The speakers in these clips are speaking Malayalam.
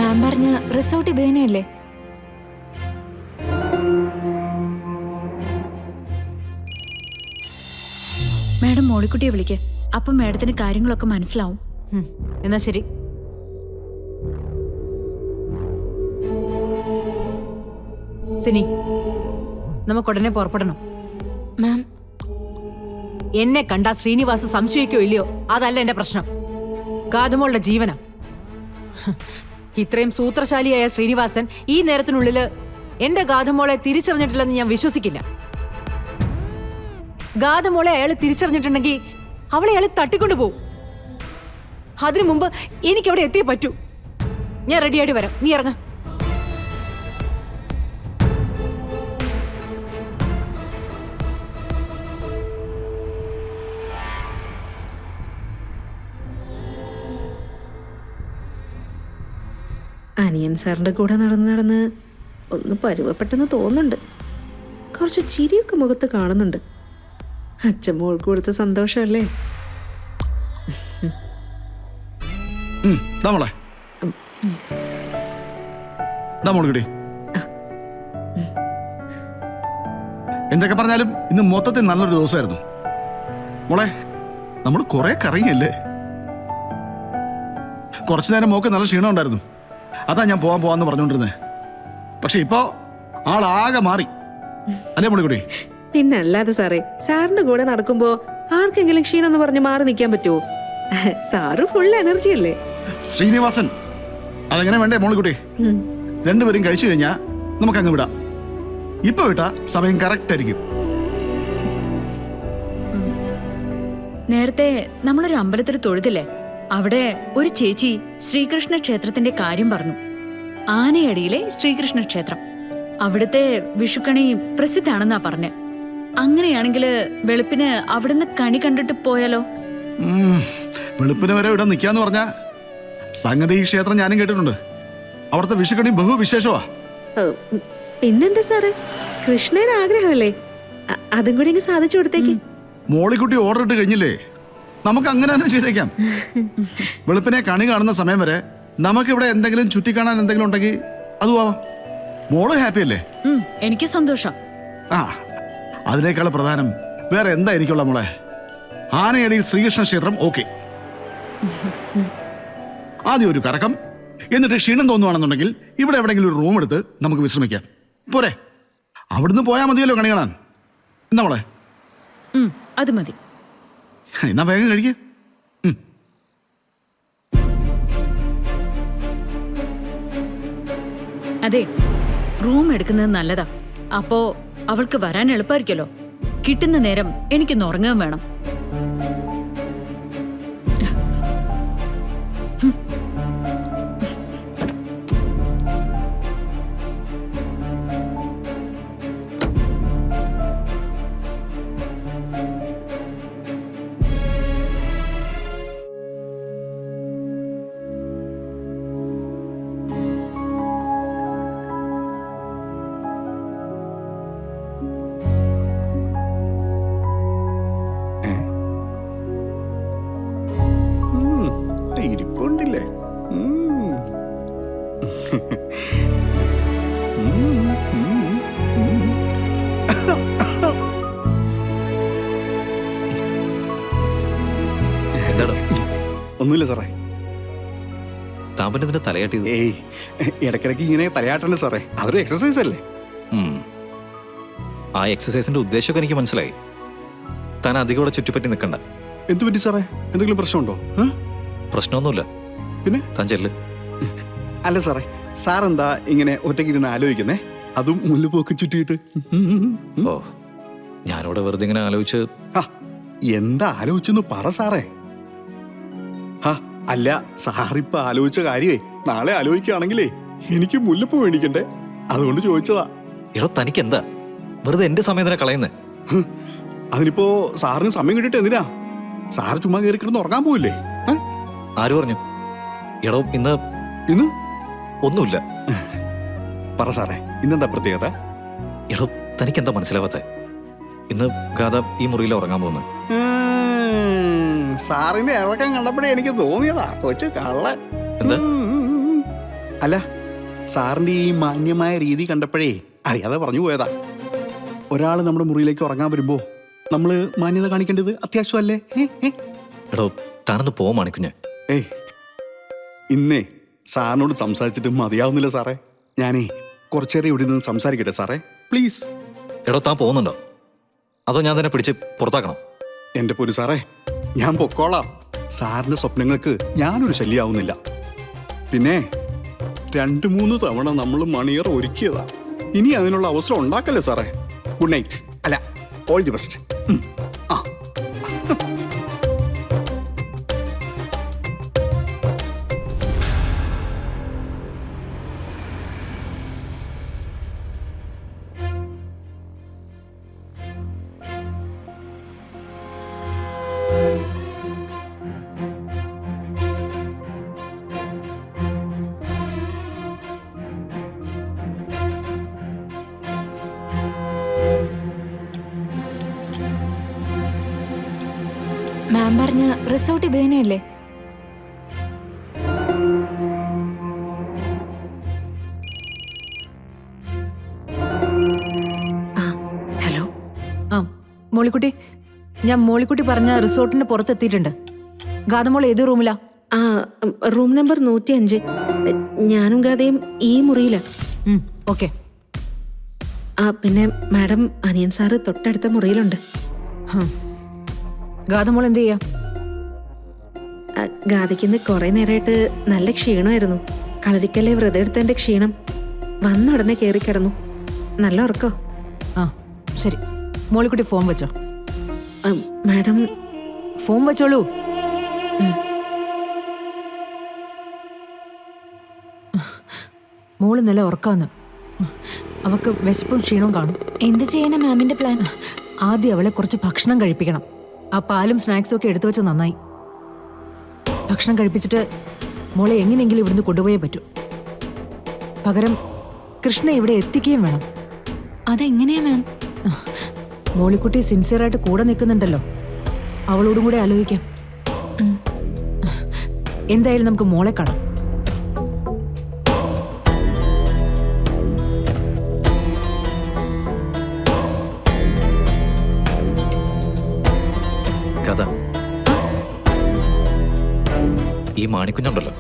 മാം പറഞ്ഞ റിസോർട്ട് ഇത് തന്നെയല്ലേ? മാഡം മോളിക്കുട്ടിയെ വിളിക്ക്. അപ്പം മാഡത്തിന് കാര്യങ്ങളൊക്കെ മനസ്സിലാവും. എന്നാ ശരി. സിനി, നമുക്ക് ഉടനെ പുറപ്പെടണം. മാം, എന്നെ കണ്ടാ ശ്രീനിവാസ് സംശയിക്കോ ഇല്ലയോ അതല്ല എന്റെ പ്രശ്നം. ഗാധമോളുടെ ജീവന. ഇത്രയും സൂത്രശാലിയായ ശ്രീനിവാസൻ ഈ നേരത്തിനുള്ളില് എന്റെ ഗാധമോളെ തിരിച്ചറിഞ്ഞിട്ടില്ലെന്ന് ഞാൻ വിശ്വസിക്കില്ല. ഗാധമോളെ അയാൾ തിരിച്ചറിഞ്ഞിട്ടുണ്ടെങ്കിൽ അവളെ അയാൾ തട്ടിക്കൊണ്ടു പോകും. അതിനു മുമ്പ് എനിക്കവിടെ എത്തിയേ പറ്റൂ. ഞാൻ റെഡിയായിട്ട് വരാം, നീ ഇറങ്ങ. അനിയൻ സാറിൻ്റെ കൂടെ നടന്ന് ഒന്ന് പരുവപ്പെട്ടെന്ന് തോന്നുന്നുണ്ട്. കുറച്ച് ചിരിയൊക്കെ മുഖത്ത് കാണുന്നുണ്ട്. അച്ഛൻ മോൾക്ക് കൊടുത്ത സന്തോഷമല്ലേ? എന്തൊക്കെ പറഞ്ഞാലും ഇന്ന് മൊത്തത്തിൽ നല്ലൊരു ദിവസമായിരുന്നു മോളെ. നമ്മൾ കുറെ കറങ്ങിയല്ലേ. കുറച്ചു നേരം മോക്ക് നല്ല ക്ഷീണം ഉണ്ടായിരുന്നു. അതാ ഞാൻ പോവാന്ന് പറഞ്ഞോണ്ടിരുന്നേ. പക്ഷെ ഇപ്പോ ആളാകെ മാറി അല്ലേ മോളിക്കുട്ടി? പിന്നെ അല്ലാതെ സാറേ, സാറിന്റെ കൂടെ നടക്കുമ്പോ ആർക്കെങ്കിലും ക്ഷീണം എന്ന് പറഞ്ഞ് മാറി നിൽക്കാൻ പറ്റുമോ? സാറ് ഫുൾ എനർജി അല്ലേ? ശ്രീനിവാസൻ അതെങ്ങനെ വേണ്ടേ മോളിക്കുട്ടി? രണ്ടുപേരും കഴിച്ചു കഴിഞ്ഞാ നമുക്ക് അങ്ങ് വിടാം. ഇപ്പൊ വിട്ടാ സമയം കറക്റ്റ് ആയിരിക്കും. നേരത്തെ നമ്മളൊരു അമ്പലത്തിൽ തൊഴുതില്ലേ? അവിടെ ഒരു ചേച്ചി ശ്രീകൃഷ്ണ ക്ഷേത്രത്തിന്റെ കാര്യം പറഞ്ഞു. ആനയടിയിലെ ശ്രീകൃഷ്ണ ക്ഷേത്രം. അവിടുത്തെ വിഷുക്കണി പ്രസിദ്ധാണെന്നാ പറഞ്ഞ്. അങ്ങനെയാണെങ്കിൽ വെളുപ്പിന് അവിടുന്ന് കണി കണ്ടിട്ട് പോയാലോ? വെളുപ്പിന് വരെ ഇവിടെ നിൽക്കാന്ന് പറഞ്ഞ സംഗതി ഈ ക്ഷേത്രം ഞാനും കേട്ടിട്ടുണ്ട്. അവിടുത്തെ വിഷുക്കണി ബഹുവിശേഷമാ. പിന്നെന്താ സാറ്, കൃഷ്ണയുടെ ആഗ്രഹമല്ലേ, അതും കൂടി ഇങ്ങ് സാധിച്ചു കൊടുത്തേക്ക്. മോളിക്കുട്ടി ഓർഡർ ഇട്ട് കഴിഞ്ഞില്ലേ, നമുക്ക് അങ്ങനെ തന്നെ ചെയ്തേക്കാം. വെളുപ്പിനെ കണി കാണുന്ന സമയം വരെ നമുക്കിവിടെ എന്തെങ്കിലും ചുറ്റിക്കാണാൻ എന്തെങ്കിലും ഉണ്ടെങ്കിൽ അതും ആവാം. മോള് ഹാപ്പി അല്ലേ? എനിക്ക് സന്തോഷം. ആ, അതിനേക്കാൾ പ്രധാനം വേറെ എന്താ എനിക്കുള്ള മോളെ? ആനയടിയിൽ ശ്രീകൃഷ്ണ ക്ഷേത്രം ഓക്കെ. ആദ്യം ഒരു കറക്കം, എന്നിട്ട് ക്ഷീണം തോന്നുവാണെന്നുണ്ടെങ്കിൽ ഇവിടെ എവിടെയെങ്കിലും ഒരു റൂം എടുത്ത് നമുക്ക് വിശ്രമിക്കാം. പോരെ? അവിടുന്ന് പോയാൽ മതിയല്ലോ കണി കാണാൻ. എന്താ മോളെ? അത് മതി. എന്നാ വേഗം കഴിക്കേ. അതെ, റൂം എടുക്കുന്നത് നല്ലതാ. അപ്പോ അവൾക്ക് വരാൻ എളുപ്പമായിരിക്കല്ലോ. കിട്ടുന്ന നേരം എനിക്കൊന്ന് ഉറങ്ങാൻ വേണം. ഇരിപ്പുണ്ടില്ലേ? എന്താടോ? ഒന്നുമില്ല സാറേ. താമ്പനത്തിന്റെ തലയാട്ടിയത്? ഏയ്, ഇടയ്ക്കിടയ്ക്ക് ഇങ്ങനെ തലയാട്ടണ്ട സാറേ, അതൊരു എക്സസൈസ് അല്ലേ. ആ എക്സസൈസിന്റെ ഉദ്ദേശമൊക്കെ എനിക്ക് മനസ്സിലായി. താൻ അധികം ഇവിടെ ചുറ്റിപ്പറ്റി നിൽക്കണ്ട. എന്തു പറ്റി സാറേ? എന്തെങ്കിലും പ്രശ്നമുണ്ടോ? പ്രശ്നമൊന്നുമില്ല. പിന്നെ താൻ ചെല്ല്. അല്ല സാറേ, സാറെന്താ ഇങ്ങനെ ഒറ്റയ്ക്ക് ഇരുന്ന് ആലോചിക്കുന്നേ? അതും മുല്ലപ്പോക്ക് ചുറ്റിയിട്ട്. ഓ, ഞാനിവിടെ വെറുതെ ഇങ്ങനെ ആലോചിച്ച്. എന്താ ആലോചിച്ചെന്ന് പറ സാറേ. അല്ല, സാറിപ്പ ആലോചിച്ച കാര്യമേ നാളെ ആലോചിക്കുകയാണെങ്കിലേ എനിക്ക് മുല്ലപ്പൂ മേടിക്കണ്ടേ, അതുകൊണ്ട് ചോദിച്ചതാ. എടോ, തനിക്ക് എന്താ വെറുതെ എന്റെ സമയം തന്നെ കളയുന്നേ? അതിനിപ്പോ സാറിന് സമയം കിട്ടിട്ട് എന്തിനാ? സാറ് ചുമ്മാ കയറി കിടന്ന് ഉറങ്ങാൻ പോവില്ലേ? ആര് പറഞ്ഞു? എടോ, ഇന്ന് ഒന്നുമില്ല. പറ സാറേ, ഇന്നെന്താ പ്രത്യേകത? എടോ, തനിക്കെന്താ മനസ്സിലാവാത്ത? ഇന്ന് ഗാഥ ഈ മുറിയിൽ ഉറങ്ങാൻ പോകുന്നു. സാറിന്റെ ഇറക്കം കണ്ടപ്പോഴേ എനിക്ക് തോന്നിയതാ കൊച്ചു കള്ളൻ. എന്താ? അല്ല സാറിന്റെ ഈ മാന്യമായ രീതി കണ്ടപ്പോഴേ അറിയാതെ പറഞ്ഞു പോയതാ. ഒരാൾ നമ്മുടെ മുറിയിലേക്ക് ഉറങ്ങാൻ വരുമ്പോ നമ്മള് മാന്യത കാണിക്കേണ്ടത് അത്യാവശ്യമല്ലേ? എടോ താനൊന്ന് പോ മാണിക്കുഞ്ഞ്. ഏയ് ഇന്നേ സാറിനോട് സംസാരിച്ചിട്ട് മതിയാവുന്നില്ല സാറേ. ഞാനേ കുറച്ചേറെ ഇവിടെ നിന്ന് സംസാരിക്കട്ടെ സാറേ, പ്ലീസ്. എടോ താൻ പോകുന്നുണ്ടോ അതോ ഞാൻ തന്നെ പിടിച്ച് പുറത്താക്കണം? എന്റെ പൊരു സാറേ, ഞാൻ പൊക്കോളാം. സാറിന്റെ സ്വപ്നങ്ങൾക്ക് ഞാനൊരു ശല്യാവുന്നില്ല. പിന്നെ 2-3 തവണ നമ്മൾ മണിയർ ഒരുക്കിയതാ. ഇനി അതിനുള്ള അവസരം ഉണ്ടാക്കല്ലേ സാറേ. Good night. അല്ല, ഓൾ ദി ബെസ്റ്റ്. ആ മാം പറഞ്ഞ റിസോർട്ട് ഇത് തന്നെയല്ലേ? ഹലോ. ആ മോളിക്കുട്ടി, ഞാൻ മോളിക്കുട്ടി പറഞ്ഞ റിസോർട്ടിന്റെ പുറത്തെത്തിയിട്ടുണ്ട്. ഗാതമോൾ ഏത് റൂമിലാ? ആ റൂം നമ്പർ 105. ഞാനും ഗാഥയും ഈ മുറിയിലാ. ഓക്കെ. ആ പിന്നെ മാഡം, അനിയൻ സാറ് തൊട്ടടുത്ത മുറിയിലുണ്ട്. ഗാതമോൾ എന്ത് ചെയ്യാ? ഗാഥയ്ക്കിന്ന് കുറെ നേരമായിട്ട് നല്ല ക്ഷീണമായിരുന്നു. കളരിക്കല്ലേ വ്രതം എടുത്തതിന്റെ ക്ഷീണം. വന്ന ഉടനെ കയറി കിടന്നു. നല്ല ഉറക്കോ? ആ ശരി, മോളിക്കുട്ടി ഫോൺ വെച്ചോ. മാഡം ഫോൺ വെച്ചോളൂ. മോള് നല്ല ഉറക്കാന്ന്. അവക്ക് വിശപ്പും ക്ഷീണവും കാണും. എന്ത് ചെയ്യാനാ മാമിന്റെ പ്ലാൻ? ആദ്യം അവളെ കുറച്ച് ഭക്ഷണം കഴിപ്പിക്കണം. ആ പാലും സ്നാക്സും ഒക്കെ എടുത്തു വെച്ച് നന്നായി. ഭക്ഷണം കഴിപ്പിച്ചിട്ട് മോളെ എങ്ങനെയെങ്കിലും ഇവിടുന്ന് കൊണ്ടുപോയേ പറ്റൂ. പകരം കൃഷ്ണ ഇവിടെ എത്തിക്കുകയും വേണം. അതെങ്ങനെയാ മാം? മോളിക്കുട്ടി സിൻസിയറായിട്ട് കൂടെ നിൽക്കുന്നുണ്ടല്ലോ, അവളോടും കൂടെ ആലോചിക്കാം. എന്തായാലും നമുക്ക് മോളെ കാണാം. കഥ ഈ മാണിക്കുഞ്ഞുണ്ടല്ലോ,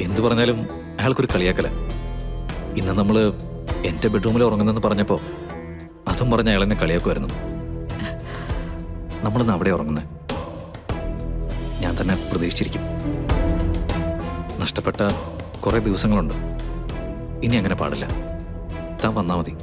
എന്തു പറഞ്ഞാലും അയാൾക്കൊരു കളിയാക്കല. ഇന്ന് നമ്മള് എന്റെ ബെഡ്റൂമിൽ ഉറങ്ങുന്നെന്ന് പറഞ്ഞപ്പോ അതും പറഞ്ഞ അയാൾ എന്നെ കളിയാക്കുമായിരുന്നു. നമ്മളിന്ന് അവിടെ ഉറങ്ങുന്നത് ഞാൻ തന്നെ പ്രതീക്ഷിച്ചിരിക്കും. നഷ്ടപ്പെട്ട കുറെ ദിവസങ്ങളുണ്ട്. ഇനി അങ്ങനെ പാടില്ല. താൻ വന്നാ മതി.